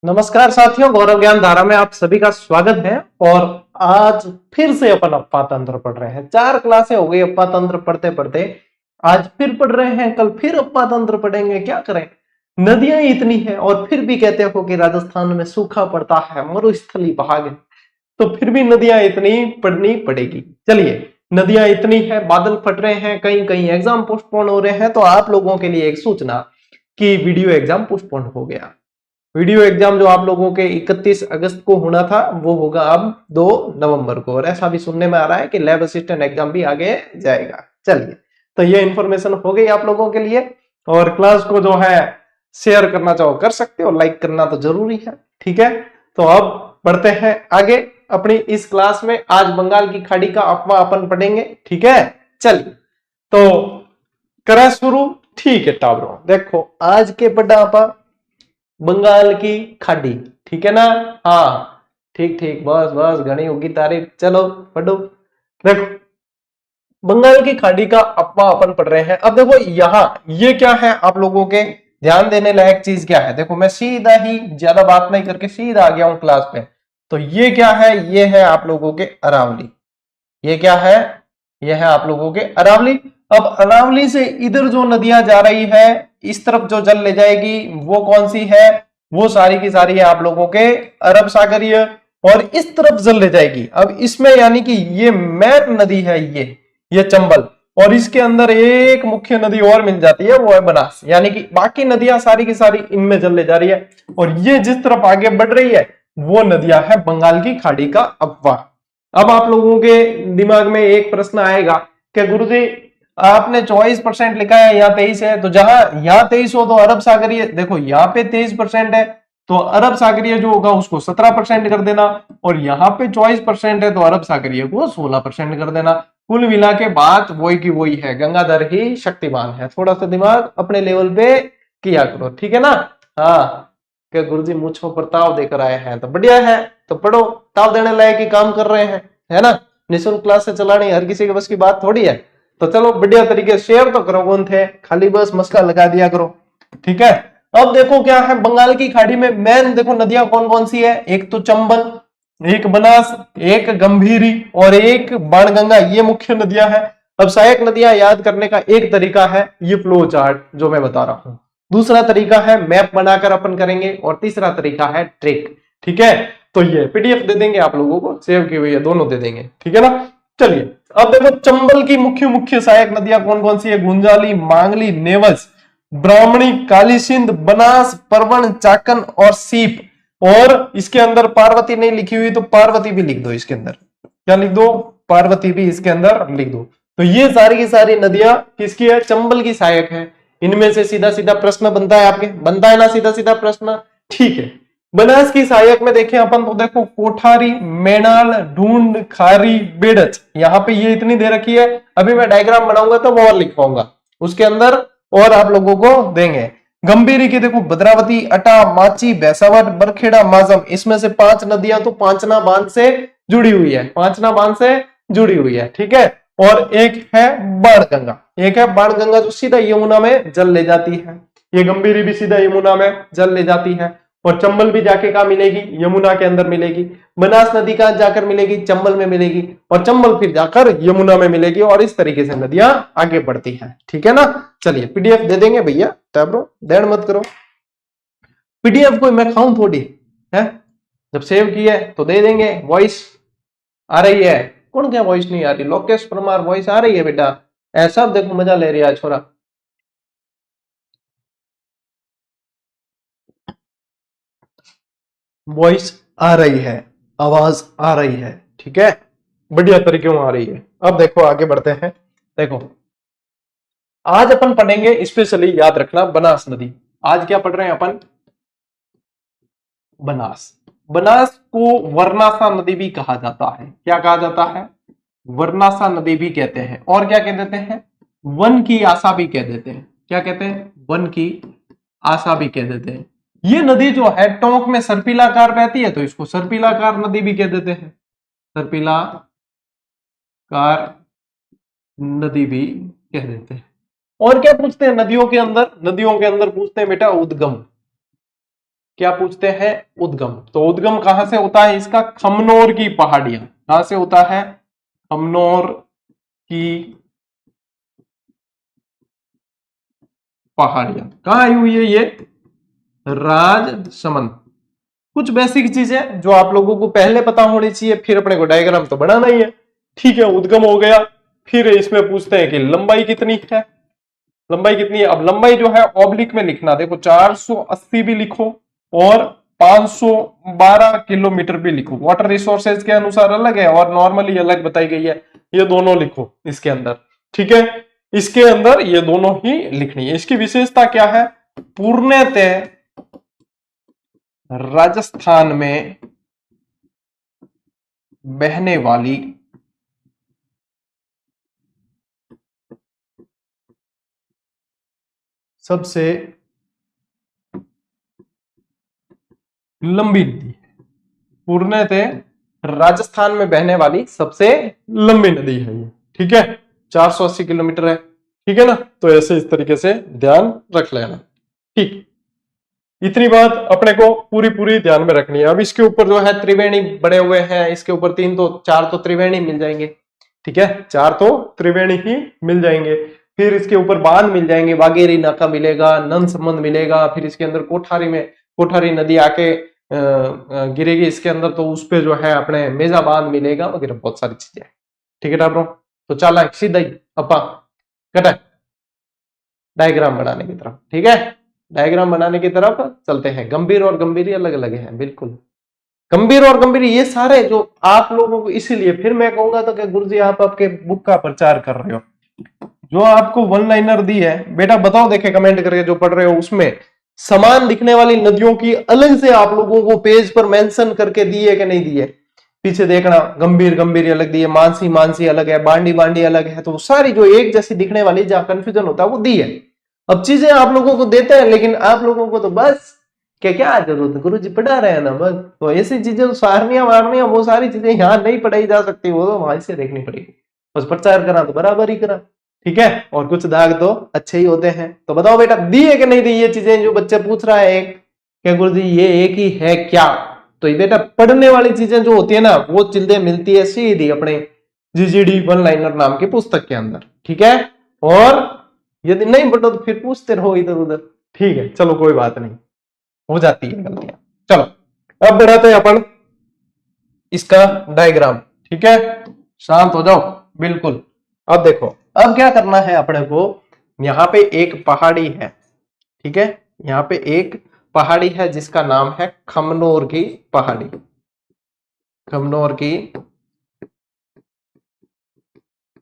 नमस्कार साथियों, गौरव ज्ञान धारा में आप सभी का स्वागत है। और आज फिर से अपन अपा तंत्र पढ़ रहे हैं। 4 क्लासें हो गई अपा तंत्र पढ़ते पढ़ते, आज फिर पढ़ रहे हैं, कल फिर अपा तंत्र पढ़ेंगे। क्या करें, नदियां इतनी है और फिर भी कहते हो कि राजस्थान में सूखा पड़ता है, मरुस्थली भाग है, तो फिर भी नदियां इतनी पढ़नी पड़ेगी। चलिए, नदियां इतनी है, बादल फट रहे हैं, कहीं कहीं एग्जाम पोस्टपोन हो रहे हैं, तो आप लोगों के लिए एक सूचना कि वीडियो एग्जाम पोस्टपोन हो गया। वीडियो एग्जाम जो आप लोगों के 31 अगस्त को होना था वो होगा अब 2 नवंबर को। और ऐसा भी सुनने में आ रहा है कि लैब असिस्टेंट एग्जाम भी आगे जाएगा। चलिए, तो ये इंफॉर्मेशन हो गई आप लोगों के लिए। और क्लास को जो है शेयर करना चाहो कर सकते हो, लाइक करना तो जरूरी है। ठीक है, तो अब बढ़ते हैं आगे अपनी इस क्लास में। आज बंगाल की खाड़ी का अपवा अपन पढ़ेंगे। ठीक है, चलिए तो करें शुरू। ठीक है टाबरों, देखो आज के पढ़ा आपा बंगाल की खाड़ी। ठीक है ना? हाँ, ठीक ठीक, बस बस, घनी होगी तारीफ। चलो पढ़ो। देखो, बंगाल की खाड़ी का अपवा अपन पढ़ रहे हैं। अब देखो यहां ये क्या है, आप लोगों के ध्यान देने लायक चीज क्या है। देखो, मैं सीधा ही ज्यादा बात नहीं करके सीधा आ गया हूं क्लास पे। तो ये क्या है, ये है आप लोगों के अरावली। ये क्या है, ये है आप लोगों के अरावली। अब अरावली से इधर जो नदियां जा रही है, इस तरफ जो जल ले जाएगी वो कौन सी है, वो सारी की सारी है आप लोगों के अरब सागरीय। और इस तरफ जल ले जाएगी। अब इसमें यानी कि ये मैर नदी है, ये चंबल। और इसके अंदर एक मुख्य नदी और मिल जाती है, वो है बनास। यानी कि बाकी नदियां सारी की सारी इनमें जल ले जा रही है। और ये जिस तरफ आगे बढ़ रही है वो नदियां है बंगाल की खाड़ी का अपवाह। अब आप लोगों के दिमाग में एक प्रश्न आएगा कि गुरुजी आपने 24% लिखा है, यहाँ 23 है, तो जहां यहाँ 23 हो तो अरब सागरीय। देखो यहाँ पे 23% है तो अरब सागरीय जो होगा उसको 17% कर देना। और यहाँ पे 24% है तो अरब सागरीय को 16% कर देना। कुल मिला के बात वही की वही है, गंगाधर ही शक्तिमान है। थोड़ा सा दिमाग अपने लेवल पे किया करो, ठीक है ना? हाँ, कि गुरुजी मुझको पर ताव देकर आए हैं तो बढ़िया है, तो पढ़ो। ताव देने लायक ही काम कर रहे हैं, है ना? निःशुल्क क्लास से चलानी हर किसी के बस की बात थोड़ी है। तो चलो बढ़िया तरीके से शेयर तो करो, कौन थे, खाली बस मस्का लगा दिया करो। ठीक है, अब देखो क्या है बंगाल की खाड़ी में मेन। देखो नदियां कौन कौन सी है, एक तो चंबल, एक बनास, एक गंभीरी और एक बाणगंगा। ये मुख्य नदियां हैं। अब सहायक नदियां याद करने का एक तरीका है ये फ्लो चार्ट जो मैं बता रहा हूं। दूसरा तरीका है मैप बनाकर अपन करेंगे। और तीसरा तरीका है ट्रिक। ठीक है, तो ये पीडीएफ दे देंगे आप लोगों को, सेव की हुई है, दोनों दे देंगे। ठीक है ना? चलिए, अब देखो चंबल की मुख्य मुख्य सहायक नदियां कौन कौन सी है। गुंजाली, मांगली, नेवस, ब्राह्मणी, काली सिंध, बनास, परवण, चाकन और सीप। और इसके अंदर पार्वती नहीं लिखी हुई तो पार्वती भी लिख दो इसके अंदर। क्या लिख दो? पार्वती भी इसके अंदर लिख दो। तो ये सारी की सारी नदियां किसकी है? चंबल की सहायक है। इनमें से सीधा सीधा प्रश्न बनता है, आपके बनता है ना सीधा सीधा प्रश्न। ठीक है, बनास की सहायक में देखें अपन तो देखो कोठारी, मेनाल, ढूंढ, खारी, बेड़च। यहाँ पे ये इतनी दे रखी है। अभी मैं डायग्राम बनाऊंगा तो वो और लिख पाऊंगा उसके अंदर, और आप लोगों को देंगे। गंभीरी की देखो भद्रावती, अटा, माची, भैंसावट, बरखेड़ा, माजम। इसमें से 5 नदियां तो पांचना बांध से जुड़ी हुई है, पांचना बांध से जुड़ी हुई है। ठीक है, और एक है बाणगंगा। एक है बाणगंगा जो सीधा यमुना में जल ले जाती है। ये गंभीरी भी सीधा यमुना में जल ले जाती है। और चंबल भी जाके कहां मिलेगी? यमुना के अंदर मिलेगी। बनास नदी कहां जाकर मिलेगी? चंबल में मिलेगी। और चंबल फिर जाकर यमुना में मिलेगी। और इस तरीके से नदियां आगे बढ़ती हैं। ठीक है ना? चलिए पीडीएफ दे देंगे भैया, टैबरो देर मत करो। पीडीएफ को मैं खाऊं थोड़ी है, जब सेव की है तो दे देंगे। वॉइस आ रही है? कौन क्या वॉइस नहीं आ रही? लोकेश परमार वॉइस आ रही है बेटा? ऐसा देखो मजा ले रही है छोरा। वॉइस आ रही है, आवाज आ रही है। ठीक है, बढ़िया तरीके में आ रही है। अब देखो आगे बढ़ते हैं। देखो आज अपन पढ़ेंगे स्पेशली, याद रखना, बनास नदी। आज क्या पढ़ रहे हैं अपन? बनास। बनास को वर्णासा नदी भी कहा जाता है। क्या कहा जाता है? वर्णासा नदी भी कहते हैं। और क्या कह देते हैं? वन की आशा भी कह देते हैं। क्या कहते हैं? वन की आशा भी कह देते हैं। ये नदी जो है टोंक में सर्पिलाकार बहती है तो इसको सर्पिलाकार नदी भी कह देते हैं। सर्पिलाकार नदी भी कह देते हैं। और क्या पूछते हैं नदियों के अंदर? नदियों के अंदर पूछते हैं बेटा उद्गम। क्या पूछते हैं? उद्गम। तो उद्गम कहां से होता है इसका? खमनोर की पहाड़ियां। कहां से होता है? खमनोर की पहाड़ियां। कहां आई हुई है ये? राजसमंद। कुछ बेसिक चीजें जो आप लोगों को पहले पता होनी चाहिए, फिर अपने को डायग्राम तो बनाना ही है। ठीक है, उद्गम हो गया। फिर इसमें पूछते हैं कि लंबाई कितनी है। लंबाई कितनी है? अब लंबाई जो है ऑब्लिक में लिखना। देखो 480 भी लिखो और 512 किलोमीटर भी लिखो। वाटर रिसोर्सेज के अनुसार अलग है और नॉर्मली अलग बताई गई है। ये दोनों लिखो इसके अंदर। ठीक है, इसके अंदर ये दोनों ही लिखनी है। इसकी विशेषता क्या है? पूर्णतः राजस्थान में बहने वाली सबसे लंबी नदी है। पूर्णतः राजस्थान में बहने वाली सबसे लंबी नदी है ये। ठीक है, 480 किलोमीटर है। ठीक है ना, तो ऐसे इस तरीके से ध्यान रख लेना। ठीक, इतनी बात अपने को पूरी पूरी ध्यान में रखनी है। अब इसके ऊपर जो है त्रिवेणी बने हुए हैं, इसके ऊपर 4 तो त्रिवेणी मिल जाएंगे। ठीक है, 4 तो त्रिवेणी ही मिल जाएंगे। फिर इसके ऊपर बांध मिल जाएंगे, बागेरी नाका मिलेगा, नंदसमंद मिलेगा। फिर इसके अंदर कोठारी नदी आके गिरेगी इसके अंदर, तो उस पे जो है अपने मेजा बांध मिलेगा वगैरह बहुत सारी चीजें। ठीक है टाबरों, तो चला सीधा ही अपा कटा डायग्राम बनाने की तरफ। ठीक है, डायग्राम बनाने की तरफ चलते हैं। गंभीर और गंभीरी अलग अलग है, बिल्कुल। गंभीर और गंभीरी ये सारे जो आप लोगों को, इसीलिए फिर मैं कहूंगा तो कि गुरुजी आप आपके बुक का प्रचार कर रहे हो। जो आपको वन लाइनर दी है बेटा, बताओ देखे कमेंट करके जो पढ़ रहे हो, उसमें समान दिखने वाली नदियों की अलग से आप लोगों को पेज पर मेंशन करके दी है कि नहीं दी है? पीछे देखना, गंभीर गंभीर अलग दी है, मानसी मानसी अलग है, बांडी बांडी अलग है। तो सारी जो एक जैसी दिखने वाली जहां कंफ्यूजन होता है वो दी है। अब चीजें आप लोगों को देते हैं, लेकिन आप लोगों को तो बस क्या जरूरत है, गुरु जी पढ़ा रहे हैं ना बस। तो ऐसी चीजें सारनियां वारनियां वो सारी चीजें यहाँ नहीं पढ़ाई जा सकती, वो तो वहां से देखनी पड़ेगी। बस प्रचार करा तो बराबर ही करा। ठीक है, और कुछ दाग तो अच्छे ही होते हैं। तो बताओ बेटा, दी है कि नहीं दी ये चीजें जो बच्चे पूछ रहा है एक, क्या गुरु जी ये एक ही है क्या? तो ये बेटा पढ़ने वाली चीजें जो होती है ना, वो चीजें मिलती है सीधी अपने जीजीडी वन लाइनर नाम की पुस्तक के अंदर। ठीक है, और यदि नहीं पढ़ो तो फिर पूछते रहो इधर उधर। ठीक है, चलो कोई बात नहीं, हो जाती है गलतियां। चलो अब बढ़ाते हैं अपन इसका डायग्राम। ठीक है, शांत हो जाओ बिल्कुल। अब देखो, अब क्या करना है अपने को। यहां पे एक पहाड़ी है। ठीक है, यहां पे एक पहाड़ी है जिसका नाम है खमनोर की पहाड़ी। खमनोर की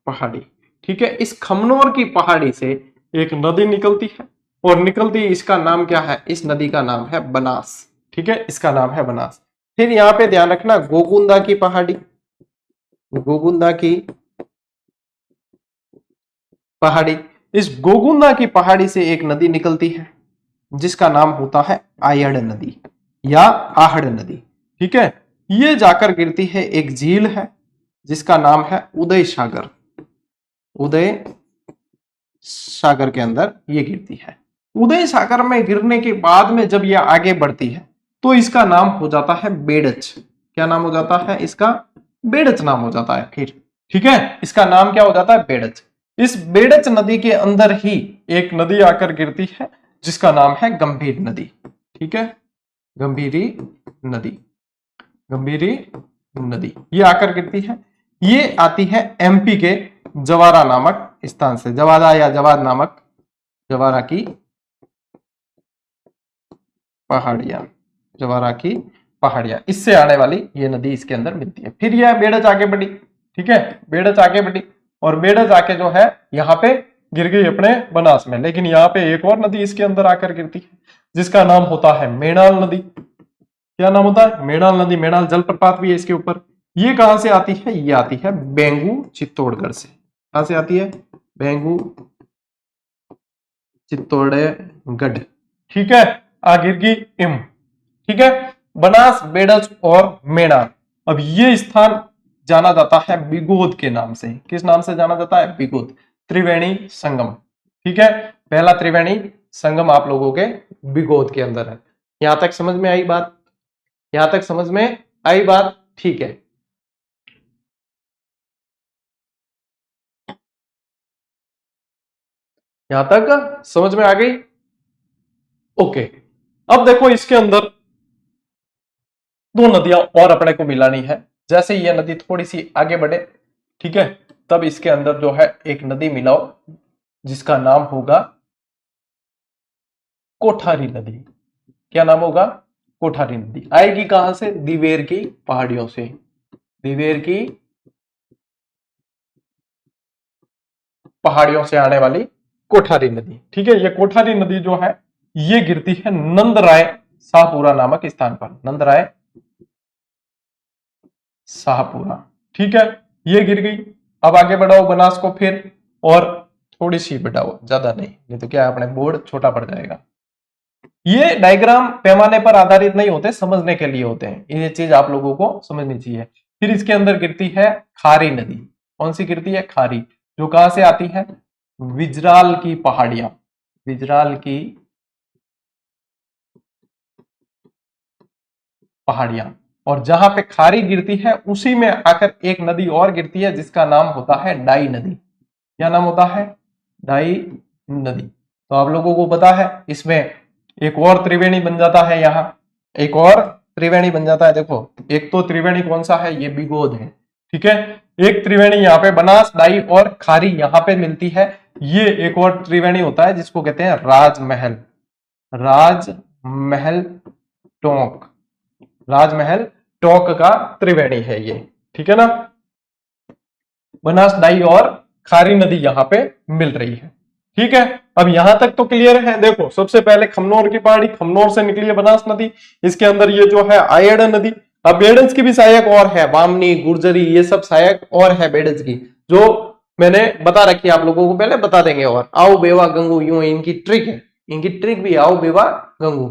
पहाड़ी। ठीक है, इस खमनोर की पहाड़ी से एक नदी निकलती है, और निकलती इसका नाम क्या है? इस नदी का नाम है बनास। ठीक है, इसका नाम है बनास। फिर यहां पे ध्यान रखना, गोगुंदा की पहाड़ी। गोगुंदा की पहाड़ी, इस गोगुंदा की पहाड़ी से एक नदी निकलती है जिसका नाम होता है आयड़ नदी या आहड़ नदी। ठीक है, ये जाकर गिरती है एक झील है जिसका नाम है उदय सागर। उदय सागर के अंदर ये गिरती है। उदय सागर में गिरने के बाद में जब ये आगे बढ़ती है तो इसका नाम हो जाता है बेड़च। क्या नाम हो जाता है इसका? बेड़च नाम हो जाता है फिर। ठीक है, इसका नाम क्या हो जाता है? बेड़च। इस बेड़च नदी के अंदर ही एक नदी आकर गिरती है जिसका नाम है गंभीर नदी। ठीक है, गंभीरी नदी। गंभीरी नदी ये आकर गिरती है। ये आती है एमपी के जवारा नामक स्थान से। जवारा या जवाद नामक, जवारा की पहाड़ियां, जवारा की पहाड़ियां, इससे आने वाली ये नदी इसके अंदर मिलती है। फिर यह बेड़च आगे बढ़ी। ठीक है, बेड़च आगे बढ़ी और बेड़च आके जो है यहाँ पे गिर गई अपने बनास में। लेकिन यहाँ पे एक और नदी इसके अंदर आकर गिरती है जिसका नाम होता है मेणाल नदी। क्या नाम होता है? मेणाल नदी। मेणाल जलप्रपात भी है इसके ऊपर। ये कहां से आती है? ये आती है बेंगू चित्तौड़गढ़ से। कहां से आती है? बेंगू चित्तौड़गढ़। ठीक है, आगिरगी इम। ठीक है, बनास, बेड़च और मेणाल। अब ये स्थान जाना जाता है बिगोद के नाम से। किस नाम से जाना जाता है? बिगोद। त्रिवेणी संगम। ठीक है, पहला त्रिवेणी संगम आप लोगों के बिगोद के अंदर है। यहां तक समझ में आई बात? यहां तक समझ में आई बात? ठीक है। यहां तक समझ में आ गई? ओके। अब देखो इसके अंदर दो नदियां और अपने को मिलानी है। जैसे ये नदी थोड़ी सी आगे बढ़े, ठीक है, तब इसके अंदर जो है एक नदी मिलाओ जिसका नाम होगा कोठारी नदी। क्या नाम होगा? कोठारी नदी। आएगी कहां से? दिवेर की पहाड़ियों से। दिवेर की पहाड़ियों से आने वाली कोठारी नदी। ठीक है, ये कोठारी नदी जो है ये गिरती है नंदराय शाहपुरा नामक स्थान पर। नंदराय शाहपुरा। ठीक है, ये गिर गई। अब आगे बढ़ाओ बनास को फिर, और थोड़ी सी बढ़ाओ, ज्यादा नहीं तो क्या है, अपने बोर्ड छोटा पड़ जाएगा। ये डायग्राम पैमाने पर आधारित नहीं होते, समझने के लिए होते हैं। ये चीज आप लोगों को समझनी चाहिए। फिर इसके अंदर गिरती है खारी नदी। कौन सी गिरती है? खारी। जो कहां से आती है? विजराल की पहाड़ियां। विजराल की पहाड़ियां। और जहां पे खारी गिरती है उसी में आकर एक नदी और गिरती है जिसका नाम होता है डाई नदी। क्या नाम होता है? डाई नदी। तो आप लोगों को पता है इसमें एक और त्रिवेणी बन जाता है। यहां एक और त्रिवेणी बन जाता है। देखो, एक तो त्रिवेणी कौन सा है? ये बिगोद है। ठीक है, एक त्रिवेणी यहाँ पे बनास, डाई और खारी यहाँ पे मिलती है। ये एक और त्रिवेणी होता है जिसको कहते हैं राजमहल। राजमहल टोंक। राजमहल टोंक का त्रिवेणी है ये। ठीक है ना? बनास, डाई और खारी नदी यहाँ पे मिल रही है। ठीक है, अब यहां तक तो क्लियर है। देखो, सबसे पहले खमनोर की पहाड़ी, खमनोर से निकली है बनास नदी। इसके अंदर ये जो है आयड़ नदी। अब बेडन्स की भी सहायक और है, बामनी, गुर्जरी, ये सब सहायक और है बेडन्स की, जो मैंने बता रखी है आप लोगों को, पहले बता देंगे। और आओ बेवा गंगू, यूं इनकी ट्रिक है, इनकी ट्रिक भी आओ बेवा गंगू।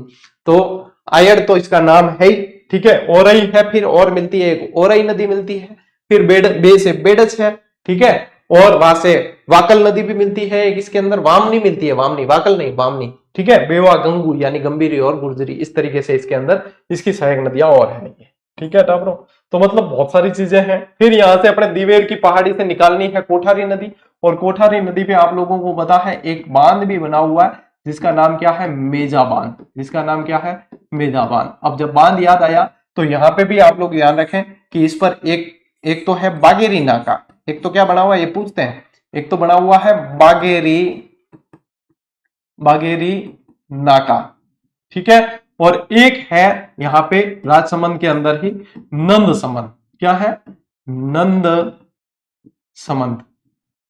तो आयड़ तो इसका नाम है ही। ठीक है, ओरई है, फिर और मिलती है एक ओरई नदी मिलती है। फिर बे से बेडच है। ठीक है, और वहां से वाकल नदी भी मिलती है एक, इसके अंदर वामनी मिलती है, वामनी, वाकल नहीं, वामनी। ठीक है, बेवा, गंगू यानी गंभीरी और गुर्जरी, इस तरीके से इसके अंदर इसकी सहायक नदियां और है। ठीक है टाबरो, तो मतलब बहुत सारी चीजें हैं। फिर यहां से अपने दिवेर की पहाड़ी से निकालनी है कोठारी नदी, और कोठारी नदी पे आप लोगों को पता है एक बांध भी बना हुआ है जिसका नाम क्या है? मेजा बांध। जिसका नाम क्या है? मेजा बांध। अब जब बांध याद आया तो यहाँ पे भी आप लोग ध्यान रखें कि इस पर एक तो है बागेरी नाका। एक तो क्या बना हुआ है ये पूछते हैं, एक तो बना हुआ है बागेरी नाका। ठीक है, और एक है यहां पे राजसमंद के अंदर ही नंद समंद। क्या है? नंद समंद।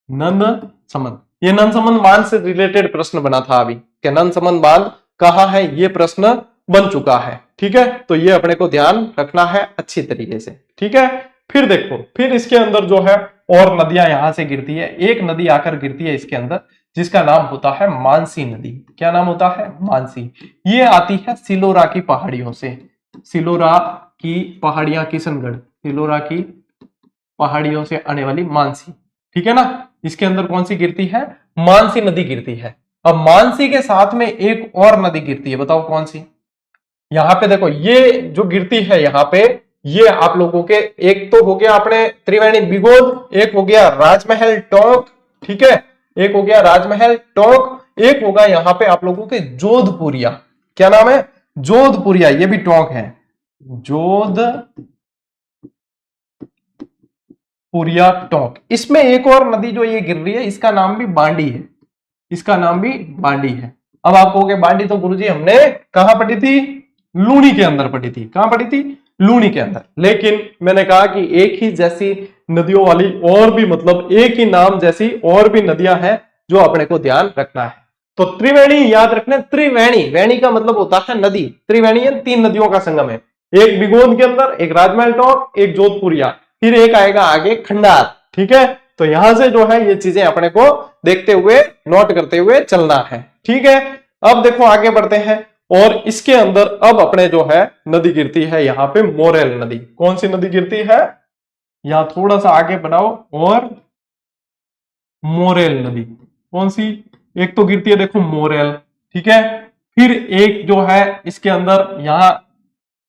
नंद समंद। ये नंद समंद बांध से रिलेटेड प्रश्न बना था अभी, कि नंद समंद बांध कहां है, ये प्रश्न बन चुका है। ठीक है, तो ये अपने को ध्यान रखना है अच्छी तरीके से। ठीक है, फिर देखो, फिर इसके अंदर जो है और नदियां यहां से गिरती है। एक नदी आकर गिरती है इसके अंदर जिसका नाम होता है मानसी नदी। क्या नाम होता है? मानसी। ये आती है सिलोरा की पहाड़ियों से। सिलोरा की पहाड़ियां, किशनगढ़, सिलोरा की पहाड़ियों से आने वाली मानसी। ठीक है ना? इसके अंदर कौन सी गिरती है? मानसी नदी गिरती है। अब मानसी के साथ में एक और नदी गिरती है, बताओ कौन सी? यहां पे देखो, ये जो गिरती है यहां पे, ये आप लोगों के एक तो हो गया अपने त्रिवेणी बिगोद, एक हो गया राजमहल टोंक। ठीक है, एक हो गया राजमहल टोंक, एक होगा यहां पे आप लोगों के जोधपुरिया। क्या नाम है? जोधपुरिया। ये भी टोंक है, जोधपुरिया टोंक। इसमें एक और नदी जो ये गिर रही है इसका नाम भी बांडी है। इसका नाम भी बांडी है। अब आप कहोगे बांडी तो गुरुजी हमने कहां पढ़ी थी? लूनी के अंदर पढ़ी थी। कहां पढ़ी थी? लूनी के अंदर। लेकिन मैंने कहा कि एक ही जैसी नदियों वाली और भी, मतलब एक ही नाम जैसी और भी नदियां हैं जो अपने को ध्यान रखना है। तो त्रिवेणी याद रखना। त्रिवेणी, वेणी का मतलब होता है नदी। त्रिवेणी है तीन नदियों का संगम है, एक बिगोद के अंदर, एक राजमहल टोंक, एक जोधपुरिया, फिर एक आएगा आगे खंडार। ठीक है, तो यहां से जो है ये चीजें अपने को देखते हुए, नोट करते हुए चलना है। ठीक है, अब देखो आगे बढ़ते हैं, और इसके अंदर अब अपने जो है नदी गिरती है यहां पे मोरेल नदी। कौन सी नदी गिरती है? यहां थोड़ा सा आगे बढ़ाओ, और मोरेल नदी। कौन सी? एक तो गिरती है देखो मोरेल। ठीक है, फिर एक जो है इसके अंदर, यहाँ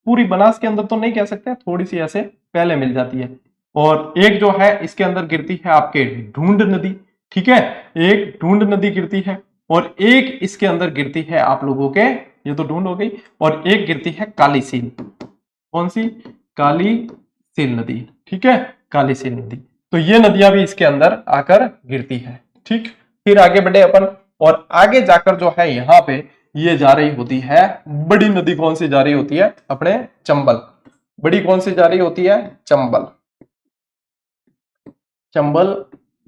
पूरी बनास के अंदर तो नहीं कह सकते, थोड़ी सी ऐसे पहले मिल जाती है, और एक जो है इसके अंदर गिरती है आपके ढूंढ नदी, ठीक है, एक ढूंढ नदी गिरती है, और एक इसके अंदर गिरती है आप लोगों के, ये तो ढूंढ हो गई, और एक गिरती है काली सील। कौन सी? काली सील नदी, ठीक है, काली सील नदी। तो ये नदियां भी इसके अंदर आकर गिरती है, ठीक। फिर आगे बढ़े अपन, और आगे जाकर जो है यहाँ पे ये जा रही होती है बड़ी नदी। कौन सी जा रही होती है? अपने चंबल। बड़ी कौन सी जा रही होती है? चंबल। चंबल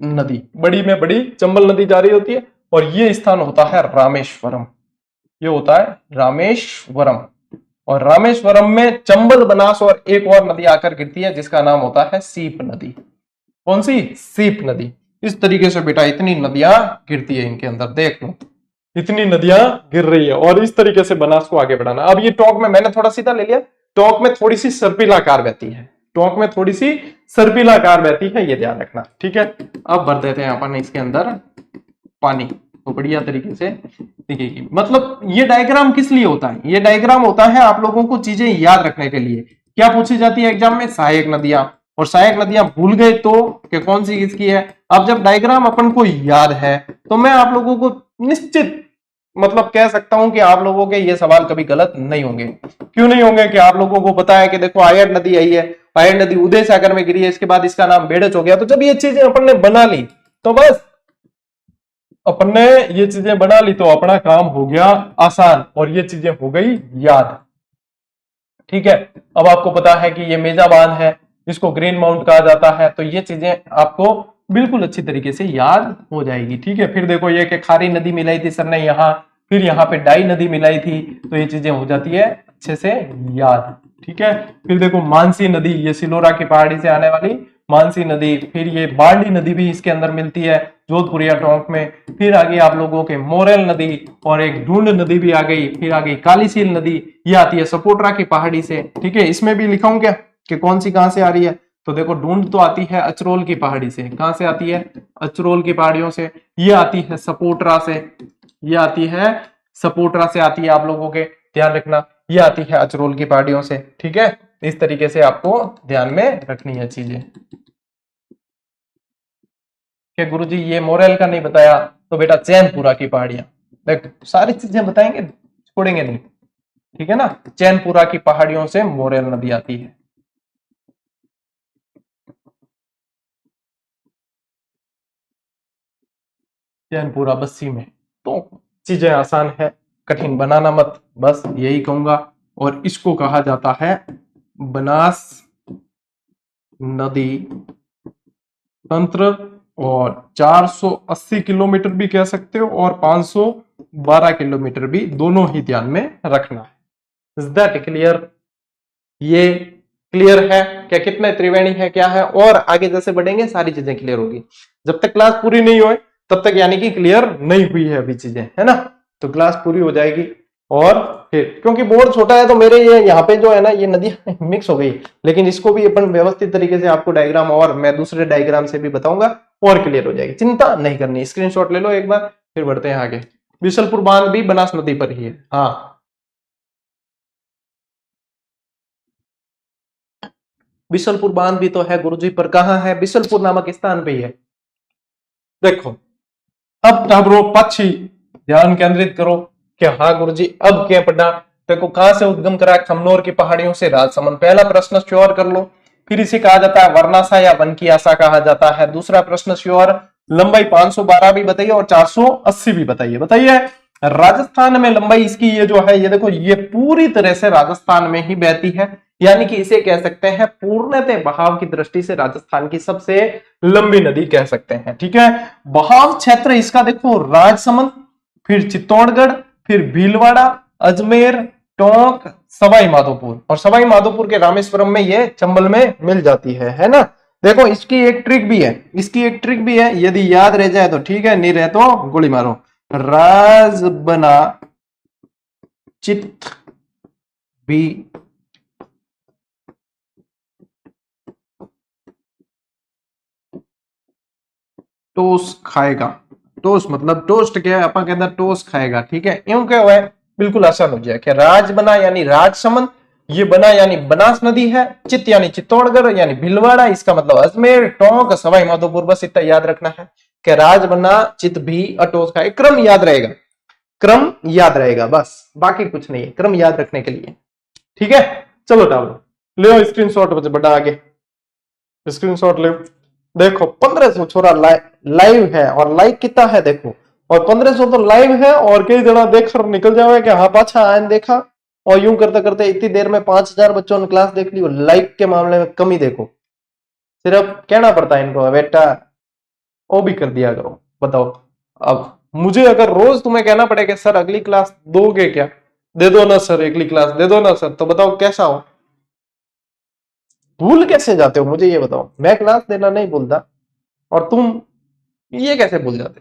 नदी, बड़ी में बड़ी चंबल नदी जा रही होती है, और ये स्थान होता है रामेश्वरम। ये होता है रामेश्वरम, और रामेश्वरम में चंबल, बनास और एक और नदी आकर गिरती है जिसका नाम होता है सीप नदी। कौन सी? सीप नदी। इस तरीके से बेटा इतनी नदियां गिरती है इनके अंदर, देख लो इतनी नदियां गिर रही है, और इस तरीके से बनास को आगे बढ़ाना। अब ये टॉक में मैंने थोड़ा सीधा ले लिया, टॉक में थोड़ी सी सर्पिलाकार बहती है, टॉक में थोड़ी सी सर्पिलाकार बहती है, ये ध्यान रखना, ठीक है। अब भर देते हैं अपन इसके अंदर पानी, तो बढ़िया तरीके से दिखेगी। मतलब ये डायग्राम किस लिए होता है? ये डायग्राम होता है आप लोगों को चीजें याद रखने के लिए। क्या पूछी जाती है एग्जाम में? सहायक नदियां, और सहायक नदियां भूल गए तो कि कौन सी किसकी है। अब जब डायग्राम अपन को याद है तो मैं आप लोगों को निश्चित मतलब कह सकता हूं कि आप लोगों के ये सवाल कभी गलत नहीं होंगे। क्यों नहीं होंगे? कि आप लोगों को पता है कि देखो आयर नदी आई है, आयर नदी उदय सागर में गिरी है, इसके बाद इसका नाम बेड़च हो गया। तो जब ये चीजें अपन ने बना ली तो बस अपन ने ये चीजें बना ली तो अपना काम हो गया आसान, और ये चीजें हो गई याद, ठीक है। अब आपको पता है कि ये मेजा बांध है, इसको ग्रीन माउंट कहा जाता है, तो ये चीजें आपको बिल्कुल अच्छी तरीके से याद हो जाएगी, ठीक है। फिर देखो ये कि खारी नदी मिलाई थी सर ने यहाँ, फिर यहाँ पे डाई नदी मिलाई थी, तो ये चीजें हो जाती है अच्छे से याद, ठीक है। फिर देखो मानसी नदी, ये सिलोरा की पहाड़ी से आने वाली मानसी नदी, फिर ये बारली नदी भी इसके अंदर मिलती है जोधपुरिया टोंक में। फिर आगे आप लोगों के मोरेल नदी, और एक ढूंढ नदी भी आ गई। फिर आ गई कालीसील नदी, ये आती है सपोटरा की पहाड़ी से, ठीक है। इसमें भी लिखाऊं क्या कि कौन सी कहां से आ रही है? तो देखो ढूंढ तो आती है अचरोल की पहाड़ी से। कहां से आती है? अचरोल की पहाड़ियों से। ये आती है सपोटरा से, ये आती है सपोटरा से आती है आप लोगों के, ध्यान रखना। ये आती है अचरोल की पहाड़ियों से, ठीक है। इस तरीके से आपको ध्यान में रखनी है चीजें। क्या गुरुजी ये मोरेल का नहीं बताया? तो बेटा चैनपुरा की पहाड़ियां, देख सारी चीजें बताएंगे, छोड़ेंगे नहीं, ठीक है ना। चैनपुरा की पहाड़ियों से मोरेल नदी आती है। चैनपुरा बस्सी में, तो चीजें आसान है, कठिन बनाना मत, बस यही कहूंगा। और इसको कहा जाता है बनास नदी तंत्र, और 480 किलोमीटर भी कह सकते हो, और 512 किलोमीटर भी, दोनों ही ध्यान में रखना है। Is that clear? ये क्लियर है क्या? कितने त्रिवेणी है, क्या है? और आगे जैसे बढ़ेंगे सारी चीजें क्लियर होगी। जब तक क्लास पूरी नहीं हो तब तक यानी कि क्लियर नहीं हुई है अभी चीजें, है ना। तो क्लास पूरी हो जाएगी, और फिर क्योंकि बोर्ड छोटा है तो मेरे ये यहाँ पे जो है ना ये नदी मिक्स हो गई, लेकिन इसको भी अपन व्यवस्थित तरीके से आपको डायग्राम और मैं दूसरे डायग्राम से भी बताऊंगा, और क्लियर हो जाएगी। चिंता नहीं करनी, स्क्रीनशॉट ले लो एक बार, फिर बढ़ते हैं आगे। बिशलपुर बांध भी बनास नदी पर ही है। हाँ, बिशलपुर बांध भी तो है गुरुजी, पर कहां है? बिशलपुर नामक स्थान पे ही है। देखो अब टबरो पक्षी, ध्यान केंद्रित करो कि हाँ गुरुजी अब क्या पढ़ना। देखो कहां से उद्गम करा? खमनोर की पहाड़ियों से राजसमंद, पहला प्रश्न श्योर कर लो। फिर इसे कहा जाता है वर्णासा या वन की आशा कहा जाता है। दूसरा प्रश्न श्योर, लंबाई 512 भी बताइए और 480 भी बताइए। बताइए राजस्थान में लंबाई इसकी ये जो है, ये देखो ये पूरी तरह से राजस्थान में ही बहती है, यानी कि इसे कह सकते हैं पूर्णतः बहाव की दृष्टि से राजस्थान की सबसे लंबी नदी कह सकते हैं, ठीक है। बहाव क्षेत्र इसका देखो राजसमंद, फिर चित्तौड़गढ़, फिर भीलवाड़ा, अजमेर, टोंक, सवाई माधोपुर, और सवाई माधोपुर के रामेश्वरम में ये चंबल में मिल जाती है ना। देखो इसकी एक ट्रिक भी है, इसकी एक ट्रिक भी है, यदि याद रह जाए तो ठीक है, नहीं रहे तो गोली मारो। राज बना चित भी टोस खाएगा। टोस मतलब टोस्ट क्या है, अपन कहते हैं टोस खाएगा, ठीक है। यूं क्या हुआ है, बिल्कुल आसान हो जाए कि राज बना यानी राजसमंद, ये बना यानी बनास नदी है, चित्त यानी चित्तौड़गढ़ यानी भीलवाड़ा, इसका मतलब अजमेर, टोंक सवाई माधोपुर, बस इतना याद रखना है कि राज बना चित्त भी अटोस का क्रम याद रहेगा, क्रम याद रहेगा, बस बाकी कुछ नहीं है, क्रम याद रखने के लिए। ठीक है, चलो डालो, ले स्क्रीनशॉट बड़ा आगे, स्क्रीनशॉट ले। देखो 1500 छोरा लाइव है, और लाइक कितना है देखो, और 1500 तो लाइव है, और कई जना देख कर निकल जाओगे कि हाँ पाछा आयन देखा, और यूं करते करते इतनी देर में 5000 बच्चों ने क्लास देख ली। लाइक के मामले में कमी देखो, सिर्फ कहना पड़ता है इनको बेटा वो भी कर दिया करो। बताओ, अब मुझे अगर रोज तुम्हें कहना पड़ेगा सर अगली क्लास दोगे क्या, दे दो ना सर, अगली क्लास दे दो ना सर, तो बताओ कैसा हो, भूल कैसे जाते हो मुझे ये बताओ। मैं क्लास देना नहीं भूलता और तुम ये कैसे भूल जाते।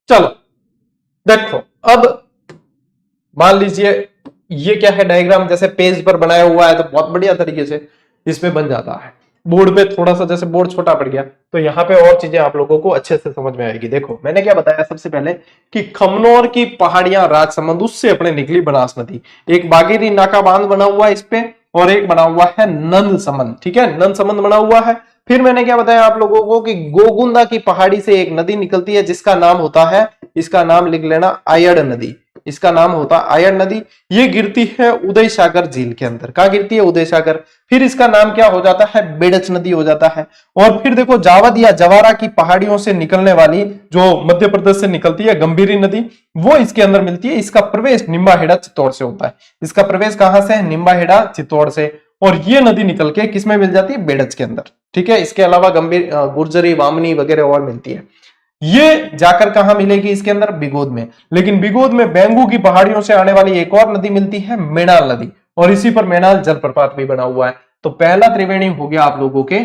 चलो देखो, अब मान लीजिए ये क्या है, डायग्राम जैसे पेज पर बनाया हुआ है तो बहुत बढ़िया तरीके से इसमें बन जाता है। बोर्ड पे थोड़ा सा जैसे बोर्ड छोटा पड़ गया तो यहाँ पे और चीजें आप लोगों को अच्छे से समझ में आएगी। देखो मैंने क्या बताया सबसे पहले कि खमनौर की पहाड़ियां राजसमंद, उससे अपने निकली बनास नदी, एक बागेरी नाका बांध बना हुआ है इस पे, और एक बना हुआ है नंद समंद। ठीक है, नंद समंद बना हुआ है। फिर मैंने क्या बताया आप लोगों को कि गोगुंदा की पहाड़ी से एक नदी निकलती है जिसका नाम होता है, इसका नाम लिख लेना आयड़ नदी, इसका नाम होता है आयड़ नदी। ये गिरती है उदय सागर झील के अंदर, कहां गिरती है, उदय सागर। फिर इसका नाम क्या हो जाता है, बेड़च नदी हो जाता है। और फिर देखो जावद या जवारा की पहाड़ियों से निकलने वाली जो मध्य प्रदेश से निकलती है गंभीरी नदी, वो इसके अंदर मिलती है। इसका प्रवेश निम्बाहेड़ा चित्तौड़ से होता है, इसका प्रवेश कहां से है, निम्बाहेड़ा चित्तौड़ से। और ये नदी निकल के किसमें मिल जाती है, बेड़च के अंदर। ठीक है, इसके अलावा गंभीर गुर्जरी वामनी वगैरह और मिलती है। ये जाकर कहां मिलेगी, इसके अंदर बिगोद में। लेकिन बिगोद में बेंगू की पहाड़ियों से आने वाली एक और नदी मिलती है, मेणाल नदी, और इसी पर मेणाल जलप्रपात भी बना हुआ है। तो पहला त्रिवेणी हो गया आप लोगों के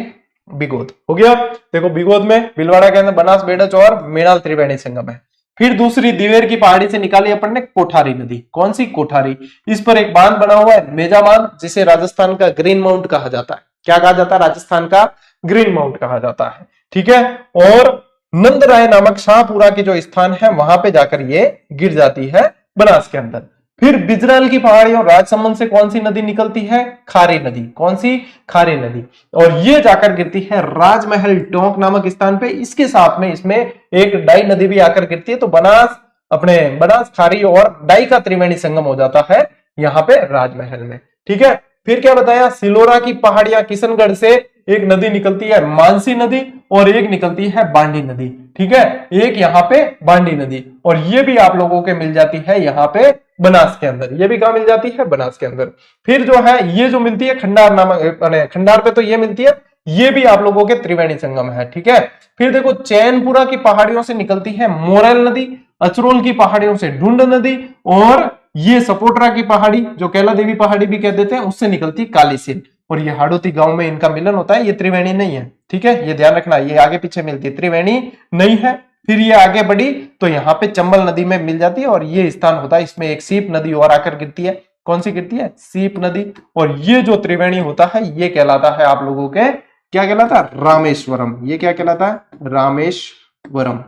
बिगोद हो गया। देखो बिगोद में भीलवाड़ा के अंदर बनास, बेड़च और मेणाल त्रिवेणी संगम है। फिर दूसरी दिवेर की पहाड़ी से निकाली अपन ने कोठारी नदी, कौन सी, कोठारी। इस पर एक बांध बना हुआ है मेजा बांध, जिसे राजस्थान का ग्रीन माउंट कहा जाता है। क्या कहा जाता है, राजस्थान का ग्रीन माउंट कहा जाता है। ठीक है, और नंदराय नामक शाहपुरा के जो स्थान है वहां पे जाकर ये गिर जाती है बनास के अंदर। फिर बिजराल की पहाड़ियों राजसमंद से कौन सी नदी निकलती है, खारी नदी, कौन सी, खारी नदी, और ये जाकर गिरती है राजमहल टोंक नामक स्थान पे। इसके साथ में इसमें एक डाई नदी भी आकर गिरती है। तो बनास, अपने बनास, खारी और डाई का त्रिवेणी संगम हो जाता है यहाँ पे राजमहल में। ठीक है, फिर क्या बताया, सिलोरा की पहाड़ियां किशनगढ़ से एक नदी निकलती है मानसी नदी, और एक निकलती है बांडी नदी। ठीक है, एक यहाँ पे बांडी नदी, और ये भी आप लोगों के मिल जाती है यहाँ पे बनास के अंदर। ये भी कहां मिल जाती है, बनास के अंदर। फिर जो है ये जो मिलती है खंडार नामक, खंडार पे तो ये मिलती है, ये भी आप लोगों के त्रिवेणी संगम है। ठीक है, फिर देखो चैनपुरा की पहाड़ियों से निकलती है मोरेल नदी, अचरोल की पहाड़ियों से ढूंढ नदी, और ये सपोटरा की पहाड़ी जो कैला देवी पहाड़ी भी कह देते हैं उससे निकलती काली सिंध। और ये हाड़ोती गांव में इनका मिलन होता है, ये त्रिवेणी नहीं है। ठीक है, ये ध्यान रखना, ये आगे पीछे मिलती है, त्रिवेणी नहीं है। फिर ये आगे बढ़ी तो यहाँ पे चंबल नदी में मिल जाती है, और ये स्थान होता है, इसमें एक सीप नदी और आकर गिरती है। कौन सी गिरती है, सीप नदी। और ये जो त्रिवेणी होता है ये कहलाता है आप लोगों के, क्या कहलाता है, रामेश्वरम। ये क्या कहलाता है, रामेश्वरम।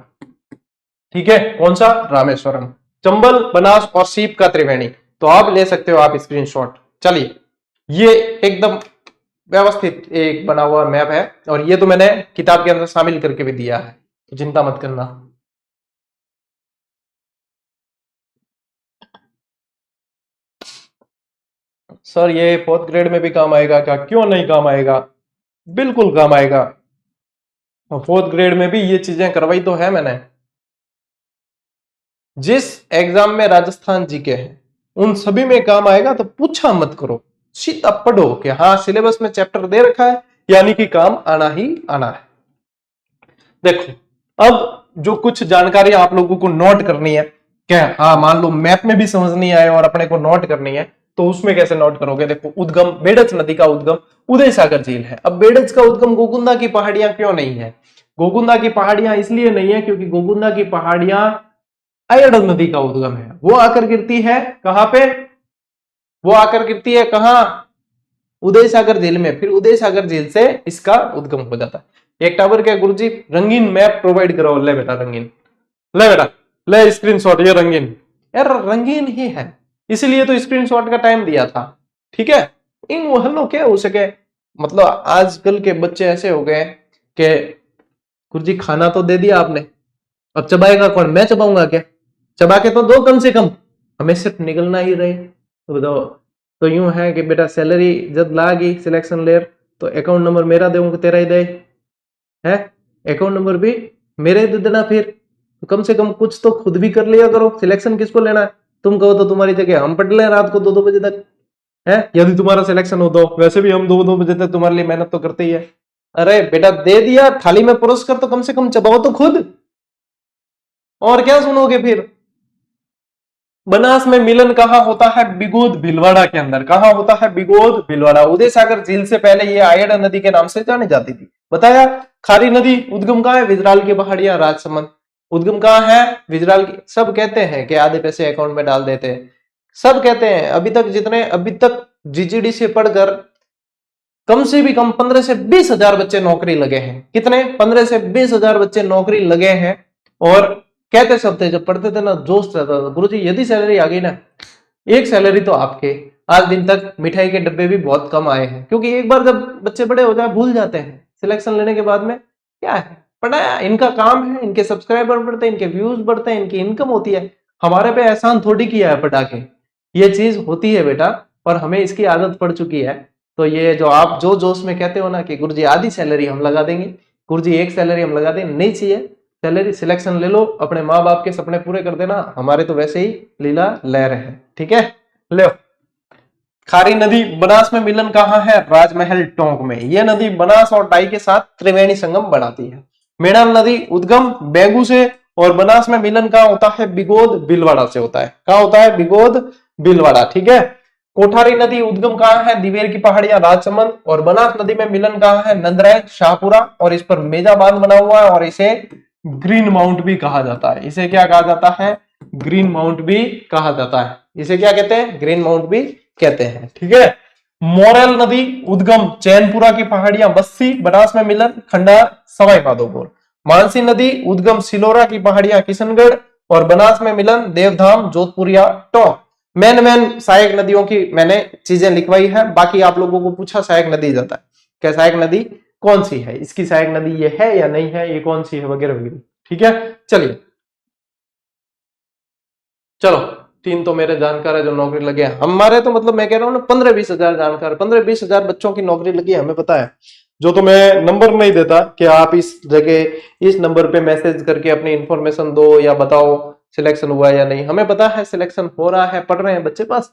ठीक है, कौन सा, रामेश्वरम। चंबल, बनास और सीप का त्रिवेणी। तो आप ले सकते हो आप स्क्रीनशॉट। चलिए, ये एकदम व्यवस्थित एक बना हुआ मैप है, और ये तो मैंने किताब के अंदर शामिल करके भी दिया है, तो चिंता मत करना। सर ये 4th ग्रेड में भी काम आएगा क्या, क्यों नहीं काम आएगा, बिल्कुल काम आएगा। 4th ग्रेड में भी ये चीजें करवाई तो है मैंने। जिस एग्जाम में राजस्थान जीके है उन सभी में काम आएगा, तो पूछा मत करो, सीधा पढ़ो कि हाँ सिलेबस में चैप्टर दे रखा है, यानी कि काम आना ही आना है। देखो अब जो कुछ जानकारी आप लोगों को नोट करनी है, क्या हाँ मान लो मैथ में भी समझ नहीं आए और अपने को नोट करनी है, तो उसमें कैसे नोट करोगे। देखो उद्गम, बेड़च नदी का उद्गम उदय सागर झील है। अब बेड़च का उद्गम गोगुंदा की पहाड़ियां क्यों नहीं है, गोगुंदा की पहाड़ियां इसलिए नहीं है क्योंकि गोगुंदा की पहाड़ियां अयड़ नदी का उद्गम है। वो आकर गिरती है कहां पे, वो आकर गिरती है कहां, उदय सागर झील में। फिर उदय सागर झील से इसका उद्गम हो जाता है। एक टावर के गुरुजी रंगीन मैप प्रोवाइड करो, ले बेटा रंगीन, ले बेटा ले स्क्रीनशॉट, ये रंगीन यार रंगीन ही है, इसीलिए तो स्क्रीनशॉट का टाइम दिया था। ठीक है, इन मोहल्लों के हो सके, मतलब आजकल के बच्चे ऐसे हो गए कि गुरुजी खाना तो दे दिया आपने, अब चबाएगा कौन, मैं चबाऊंगा क्या, चबा के तो दो कम से कम, हमें सिर्फ निकलना ही रहे। तो बताओ, तो यूं है कि बेटा सैलरी जब लागी सिलेक्शन लेयर तो अकाउंट नंबर मेरा दूंगा तेरा ही दे, है अकाउंट नंबर भी मेरे दे देना, फिर तो कम से कम कुछ तो खुद भी कर लिया करो। सिलेक्शन किसको लेना है, तुम कहो तो तुम्हारी जगह हम पढ़ लें रात को 2-2 बजे तक, है यदि तुम्हारा सिलेक्शन हो तो। वैसे भी हम 2-2 बजे तक तुम्हारे लिए मेहनत तो करते ही है। अरे बेटा दे दिया, थाली में परोस कर तो कम से कम चबाओ तो खुद, और क्या सुनोगे फिर। बनास में मिलन कहाँ होता है, बिगोद भीलवाड़ा के अंदर। कहाँ होता है, बिगोद भीलवाड़ा। उदय सागर झील से पहले ये आयड़ नदी के नाम से जानी जाती थी, बताया। खारी नदी उद्गम कहाँ है, विजराल की पहाड़ियां, राजसमंद। उद्गम कहाँ है, विजराल की। सब कहते हैं कि आधे पैसे अकाउंट में डाल देते हैं, सब कहते हैं। अभी तक जीजीडी से पढ़कर कम से भी कम 15 से 20 हजार बच्चे नौकरी लगे हैं। कितने, 15 से 20 हजार बच्चे नौकरी लगे हैं। और कहते सब थे, जब पढ़ते थे ना जोश रहता था, गुरुजी यदि सैलरी आ गई ना, एक सैलरी तो आपके। आज दिन तक मिठाई के डब्बे भी बहुत कम आए हैं, क्योंकि एक बार जब बच्चे बड़े हो जाए भूल जाते हैं। सिलेक्शन लेने के बाद में क्या है, पढ़ाया, इनका काम है, इनके सब्सक्राइबर बढ़ते हैं, इनके व्यूज बढ़ते हैं, इनकी इनकम होती है। हमारे पे एहसान थोड़ी किया है पढ़ा के, ये चीज होती है बेटा, और हमें इसकी आदत पड़ चुकी है। तो ये जो आप जो जोश में कहते हो ना कि गुरुजी आधी सैलरी हम लगा देंगे, गुरुजी एक सैलरी हम लगा देंगे, नहीं चाहिए। सैलरी सिलेक्शन ले लो, अपने माँ बाप के सपने पूरे कर देना, हमारे तो वैसे ही लीला लहर है। ठीक है, ले। खारी नदी बनास में मिलन कहाँ है, राजमहल टोंक में। यह नदी बनास और टाई के साथ त्रिवेणी संगम बनाती है। मेणाल नदी उद्गम बेगू से, और बनास में मिलन कहाँ होता है, बिगोद भीलवाड़ा से होता है। कहाँ होता है, बिगोद भीलवाड़ा। ठीक है। कोठारी नदी उद्गम कहाँ है, दिवेर की पहाड़ियां, राजसमंद। और बनास नदी में मिलन कहाँ है, नंदराय, शाहपुरा। और इस पर मेजा बांध बना हुआ है, और इसे ग्रीन माउंट भी कहा जाता है। इसे क्या कहा जाता है, ग्रीन माउंट भी कहा जाता है। इसे क्या कहते हैं, ग्रीन माउंट भी कहते हैं। ठीक है। मोरेल नदी उद्गम चैनपुरा की पहाड़ियां, बस्सी। बनास में मिलन खंडार, सवाई माधोपुर। मानसी नदी उद्गम सिलोरा की पहाड़ियां, किशनगढ़। और बनास में मिलन देवधाम, जोधपुरिया, टोंक। मेन सहायक नदियों की मैंने चीजें लिखवाई है। बाकी आप लोगों को पूछा सहायक नदी जाता है, क्या सहायक नदी कौन सी है, इसकी सहायक नदी ये है या नहीं है, ये कौन सी है, वगैरह वगैरह। ठीक है, चलिए चलो। 3 तो मेरे जानकार है जो नौकरी लगे हैं हमारे, तो मतलब मैं कह रहा हूँ ना 15-20 हजार जानकार, 15-20 हजार बच्चों की नौकरी लगी है, हमें पता है। जो तो मैं नंबर नहीं देता कि आप इस जगह इस नंबर पे मैसेज करके अपनी इंफॉर्मेशन दो या बताओ सिलेक्शन हुआ या नहीं, हमें पता है सिलेक्शन हो रहा है, पढ़ रहे हैं बच्चे पास,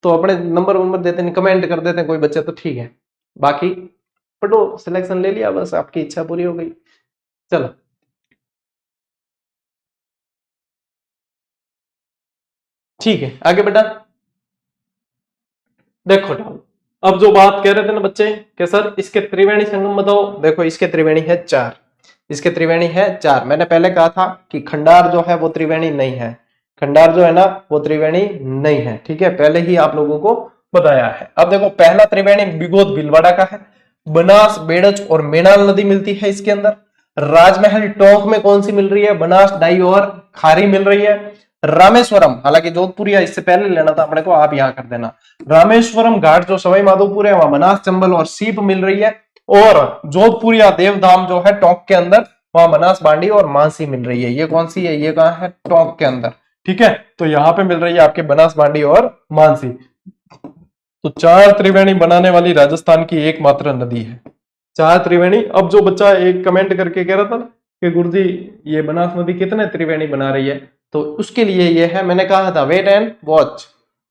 तो अपने नंबर देते नहीं, कमेंट कर देते हैं कोई बच्चे तो ठीक है, बाकी पढ़ो, सिलेक्शन ले लिया बस, आपकी इच्छा पूरी हो गई। चलो ठीक है, आगे बेटा देखो डाल। अब जो बात कह रहे थे ना बच्चे कि सर इसके त्रिवेणी संगम बताओ, देखो इसके त्रिवेणी है 4, इसके त्रिवेणी है 4। मैंने पहले कहा था कि खंडार जो है वो त्रिवेणी नहीं है, खंडार जो है ना वो त्रिवेणी नहीं है। ठीक है, पहले ही आप लोगों को बताया है। अब देखो पहला त्रिवेणी बिगोद भीलवाड़ा का है। बनास, बेड़च और मेनाल नदी मिलती है इसके अंदर। राजमहल टोंक में कौन सी मिल रही है, बनास, डाई और खारी मिल रही है। रामेश्वरम, हालांकि जोधपुरिया इससे पहले लेना था अपने को, आप यहां कर देना। रामेश्वरम घाट जो सवाई माधोपुर है वहां बनास, चंबल और सीप मिल रही है। और जोधपुरिया देवधाम जो है टोंक के अंदर, वहां बनास, बांडी और मानसी मिल रही है। ये कौन सी है, ये कहां है, टोंक के अंदर। ठीक है, तो यहां पे मिल रही है आपके बनास, बांडी और मानसी। तो 4 त्रिवेणी बनाने वाली राजस्थान की एकमात्र नदी है, 4 त्रिवेणी। अब जो बच्चा एक कमेंट करके कह रहा था ना कि गुरुजी ये बनास नदी कितने त्रिवेणी बना रही है, तो उसके लिए ये है, मैंने कहा था वेट एंड वॉच,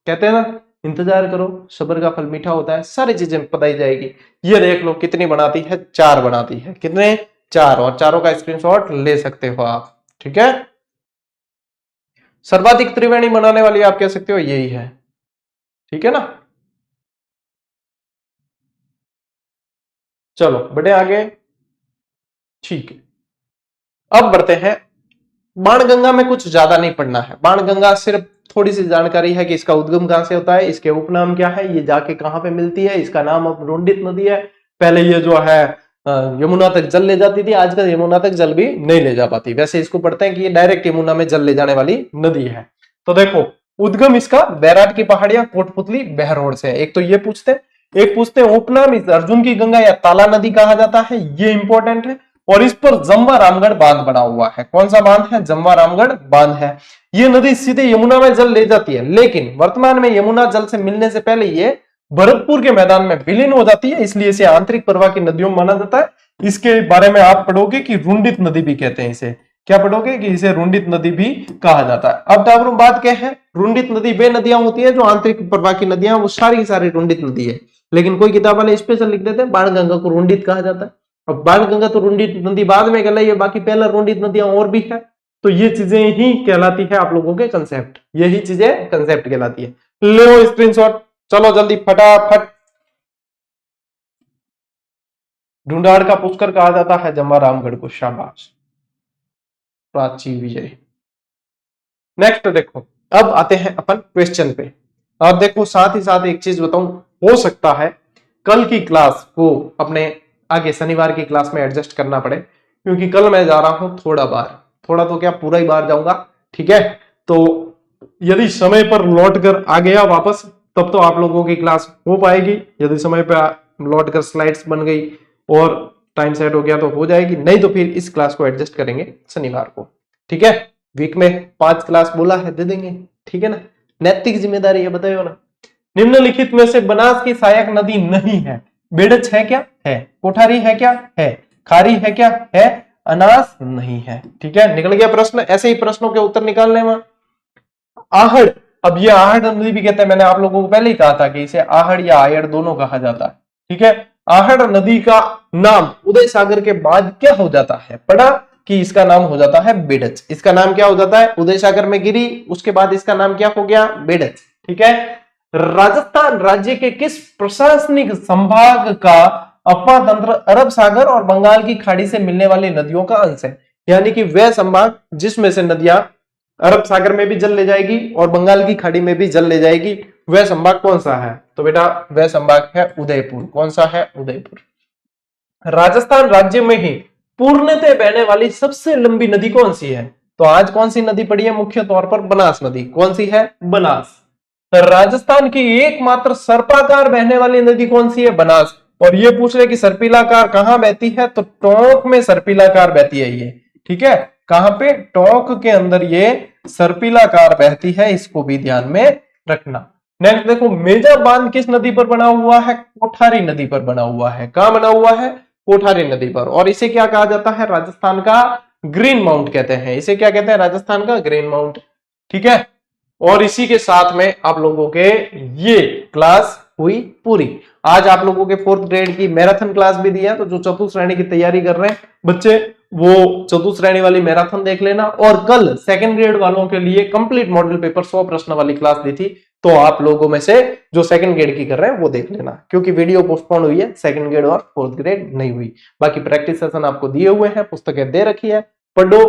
कहते हैं ना इंतजार करो सब्र का फल मीठा होता है, सारी चीजें बताई जाएगी। ये देख लो कितनी बनाती है, 4 बनाती है। कितने, 4, और चारों का स्क्रीनशॉट ले सकते हो आप। ठीक है, सर्वाधिक त्रिवेणी बनाने वाली आप कह सकते हो यही है। ठीक है ना, चलो बढ़े आगे। ठीक है, अब बढ़ते हैं। बाणगंगा में कुछ ज्यादा नहीं पढ़ना है, बाणगंगा सिर्फ थोड़ी सी जानकारी है कि इसका उद्गम कहां से होता है, इसके उपनाम क्या है, ये जाके कहां पे मिलती है, इसका नाम अब रुंडित नदी है। पहले ये जो है यमुना तक जल ले जाती थी, आजकल यमुना तक जल भी नहीं ले जा पाती। वैसे इसको पढ़ते हैं कि ये डायरेक्ट यमुना में जल ले जाने वाली नदी है। तो देखो उद्गम इसका बैराट की पहाड़ियां, कोटपुतली, बहरोड से है। एक तो ये पूछते हैं, एक पूछते हैं उपनाम इस अर्जुन की गंगा या ताला नदी कहा जाता है, ये इंपॉर्टेंट है। और इस पर जमवा रामगढ़ बांध बना हुआ है। कौन सा बांध है? जमवा रामगढ़ बांध है। ये नदी सीधे यमुना में जल ले जाती है, लेकिन वर्तमान में यमुना जल से मिलने से पहले ये भरतपुर के मैदान में विलीन हो जाती है, इसलिए इसे आंतरिक प्रवाह की नदियों में माना जाता है। इसके बारे में आप पढ़ोगे कि रुंडित नदी भी कहते हैं इसे। क्या पढ़ोगे? कि इसे रुंडित नदी भी कहा जाता है। अब टावरों बात क्या है? रुंडित नदी वे नदियां होती है जो आंतरिक प्रवाह की नदियां, वो सारी की सारी रुंडित नदी है। लेकिन कोई किताब वाले स्पेशल लिख देते हैं बाणगंगा को रुंडित कहा जाता है। अब बाणगंगा तो रुंडित नदी बाद में कहलाई है, बाकी पहला रुंडित नदियां और भी है। तो ये चीजें ही कहलाती है आप लोगों के कंसेप्ट, यही चीजें कंसेप्ट कहलाती है। लो स्क्रीनशॉट, चलो जल्दी फटाफट। ढूंढाड़ का पुष्कर कहा जाता है जमवा रामगढ़ को, शाबाश, प्राची विजय। नेक्स्ट देखो, अब आते हैं अपन क्वेश्चन पे। अब देखो साथ ही साथ एक चीज बताऊं, हो सकता है कल की क्लास को अपने आगे शनिवार की क्लास में एडजस्ट करना पड़े, क्योंकि कल मैं जा रहा हूं थोड़ा बाहर, थोड़ा तो क्या पूरा ही बाहर जाऊंगा, ठीक है। तो यदि समय पर लौट कर आ गया वापस, तब तो आप लोगों की क्लास हो पाएगी। यदि समय पर लौट कर स्लाइड्स बन गई और टाइम सेट हो गया तो हो जाएगी, नहीं तो फिर इस क्लास को एडजस्ट करेंगे शनिवार को, ठीक है। वीक में 5 क्लास बोला है, दे देंगे, ठीक है ना। नैतिक जिम्मेदारी है, बताइए ना। निम्नलिखित में से बनास की सहायक नदी नहीं है। बेड़च है क्या? है। कोठारी है क्या? है। खारी है क्या? है। अनास नहीं है, ठीक है। निकल गया प्रश्न। ऐसे ही प्रश्नों के उत्तर निकालने में। आहड़, अब ये आहड़ नदी भी कहते हैं, मैंने आप लोगों को पहले ही कहा था कि इसे आहड़ या आयड़ दोनों कहा जाता है, ठीक है। आहड़ नदी का नाम उदय सागर के बाद क्या हो जाता है? पढ़ा कि इसका नाम हो जाता है बेड़च। इसका नाम क्या हो जाता है? उदय सागर में गिरी, उसके बाद इसका नाम क्या हो गया? बेड़च, ठीक है। राजस्थान राज्य के किस प्रशासनिक संभाग का अपना तंत्र अरब सागर और बंगाल की खाड़ी से मिलने वाली नदियों का अंश है? यानी कि वह संभाग जिसमें से नदियां अरब सागर में भी जल ले जाएगी और बंगाल की खाड़ी में भी जल ले जाएगी, वह संभाग कौन सा है? तो बेटा वह संभाग है उदयपुर। कौन सा है? उदयपुर। राजस्थान राज्य में ही पूर्णतः बहने वाली सबसे लंबी नदी कौन सी है? तो आज कौन सी नदी पड़ी है मुख्य तौर पर? बनास नदी। कौन सी है? बनास। राजस्थान की एकमात्र सर्पाकार बहने वाली नदी कौन सी है? बनास। और ये पूछ रहे कि सर्पिलाकार कहां बहती है? तो टोंक में सर्पिलाकार बहती है ये, ठीक है। कहां पे? टोंक के अंदर ये सर्पिलाकार बहती है, इसको भी ध्यान में रखना। नेक्स्ट देखो, मेजा बांध किस नदी पर बना हुआ है? कोठारी नदी पर बना हुआ है। कहां बना हुआ है? कोठारी नदी पर। और इसे क्या कहा जाता है? राजस्थान का ग्रीन माउंट कहते हैं। इसे क्या कहते हैं? राजस्थान का ग्रीन माउंट, ठीक है। और इसी के साथ में आप लोगों के ये क्लास हुई पूरी। आज आप लोगों के 4th ग्रेड की मैराथन क्लास भी दी है, तो जो चतुर्थ श्रेणी की तैयारी कर रहे हैं बच्चे, वो चतुर्थ श्रेणी वाली मैराथन देख लेना। और कल 2nd ग्रेड वालों के लिए कंप्लीट मॉडल पेपर 100 प्रश्न वाली क्लास दी थी, तो आप लोगों में से जो 2nd ग्रेड की कर रहे हैं वो देख लेना, क्योंकि वीडियो पोस्टपोन हुई है, 2nd ग्रेड और 4th ग्रेड नहीं हुई। बाकी प्रैक्टिस सेशन आपको दिए हुए हैं, पुस्तकें दे रखी है, पढ़ो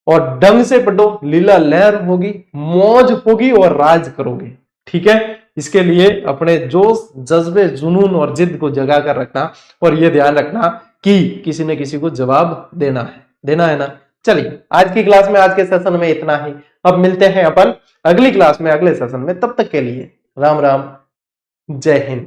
और ढंग से पढ़ो। लीला लहर होगी, मौज होगी और राज करोगे, ठीक है। इसके लिए अपने जोश, जज्बे, जुनून और जिद को जगा कर रखना, और ये ध्यान रखना कि किसी न किसी को जवाब देना है ना। चलिए आज की क्लास में, आज के सेशन में इतना ही। अब मिलते हैं अपन अगली क्लास में, अगले सेशन में। तब तक के लिए राम राम, जय हिंद।